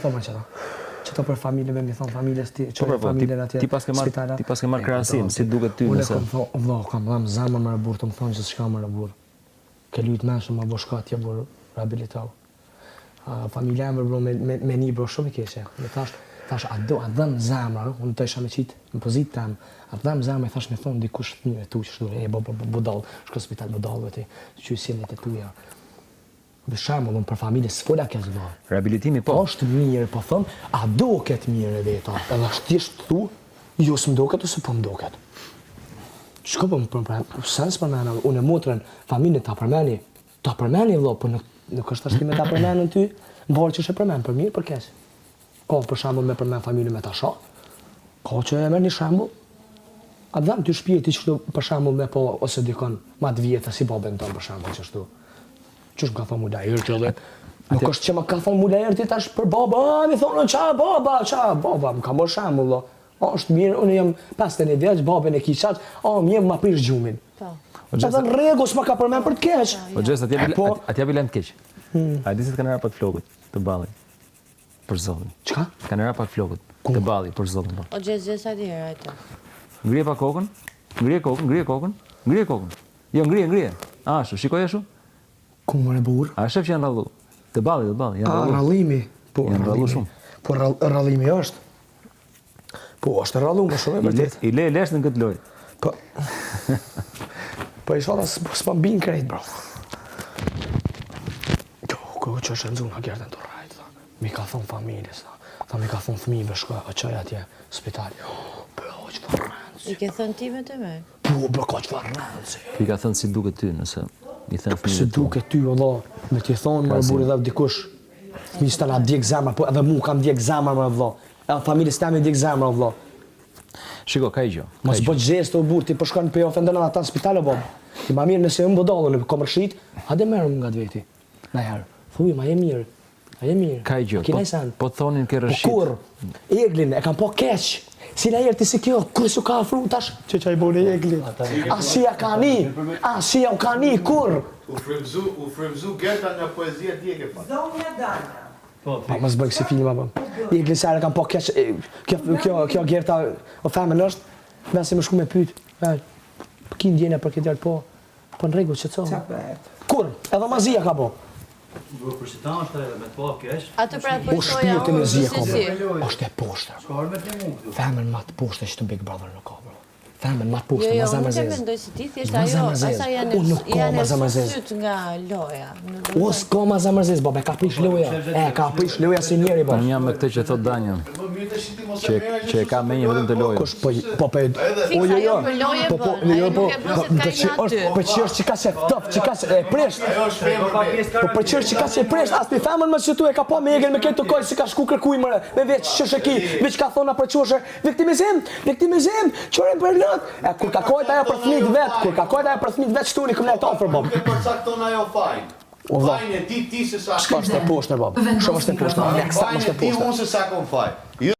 Thoma çto për familjeve mi thon familjes ti, çfarë familjen atje. Ti pas ke marr krahasim, si duket ty nëse. Unë kam dham zamër më burr të më thonë se çka më burr. Ke lut më shumë apo shkatje burr rehabilitau. Familja më bro me një bro shumë i keqe. Më thash a dhëm zamër, unë të isha me qit në pozitë tam. A dhëm zamër thash më thon dikush një tu që e budall, shko në spital budall ti. Që sjellet e tuja. Për shembull, për familje s'fola kjo zë. Rehabilitimi po. Është mirë, po thon, a duket mirë vetë? Edhe thjesht thu, jo s'm duket ose po m'duket. Çka po më sens për mëna, unë motrën, familjen ta përmeni vëlla, po nuk është as ti me ta përmenën ty, mbarë që është përmen për mirë, për keq. Ka për shembull me përmen familjen me ta shoh. Ka që e merr një shembull. A dham ty shpirti që për shembull me po ose dikon më të vjetë si babën ton për shembull çështu. Qësh më ka thonë mula erti edhe, nuk është që më ka thonë mula erti tash për baba, mi thonë qa baba, më ka më shembull, është mirë, unë jam 51 vjeç, babën e ki qaq, mirë më prish gjumin. Që dhe në regu s'ma ka përmen për të keq. O Gjes, atja bilen të keq. A di se të kanë rapat flokut, të balli, për zotin. Qka? Kanë rapat flokut, të balli, për zotin. O Gjes, ati herë, ajta. Ngrije pa kokën, ngrije kokën. Jo, ngrije. Ashtu, shikoj ashtu. Ku më burr? A shef që janë rallu? Të balli, janë rallu. Rallimi. Po, janë rallu shumë. Po, rallimi është. Po, është rallu më shumë e vërtet. I le lesh në këtë lojë. Po, po i shoda s'pa bin krejt, bro. Ko që është nëzun a gjerën të rajt, mi ka thonë familjes, mi ka thonë fëmijëve shko, a qaj atje, spitali. Po, që fa rëndësi. I ke thënë ti me të me? Po, ka që fa rëndësi. Ti ka thënë si duket ty nëse. Se duke ty, Allah, me t'i thonë më buri dhe dikush, fëmijës të nga djek zemra, po edhe mu kam djek zemra më vëlla, edhe familjes temi djek zemra vëlla. Shiko, ka i gjo. Mos bëj gjesto burr, ti po shkon pe ofendon ata në spital o bab. Ti më mirë nëse un budallën në komërshit, hajde merrem nga veti. Najher, thuaj ma je mirë. A je mirë. Ka i gjo. Po thonin ke rëshit. Po kur? Eglin e kam po keq. Si na herë ti si kjo, kur s'u ka afru tash, që çaj bone Eglin. Asia u kani, kur? U frymzu Gerta nga poezia djeke pa. Zonja Dana. Pa mos bëj si film apo. Eglin sa kam po keq. Kjo Gerta o femën është, mëse më shku me pyet. Po ki ndjenja për këtë po në rregull çetso. Kur? Edhe mazia ka po. Bro, për shqitan është edhe me të pa kesh. Atë pra Po përshtoja shpirtin e zi e ka si. bro. Është e poshtë. Shkar me të mu këtu. Femën më të poshtë që të Big Brother nuk ka bro. Femën më të poshtë, Jo, ma unë zemër të zezë. mendoj si ti, thjesht Ma ajo, zemër zezë. asa Unë nuk ka ma zemër zezë. syt nga loja. O, s'ka ma zemër zezë, baba, ka prish loja. Ka prish loja si njeri, baba. Unë jam me këtë që thot Danja, Më mirë të shiti mos që e ka menjë vetëm të lojë. Kush, po, Fix ajo për loje bën, ajo nuk e bën se të ka i naty. Po që është që ka se top, që ka se e presht. Ajo është femër. Po për që është që ka se e presht, as për femën më që tu e ka po me Egel me këtë të kojë si ka shku kërkuj mëre, me veç që shëki, veç ka thona për qoshe, viktimizim, qërën për lët. E kur ka kojt ajo për fmit vet, shtuni këm nejtë ofër, bab. Ke përcakton ajo fajn. Fajn e ti se sa. Shka është e poshtë, bab. Shumë është e poshtë, Fajn e ti unë se sa kom fajn.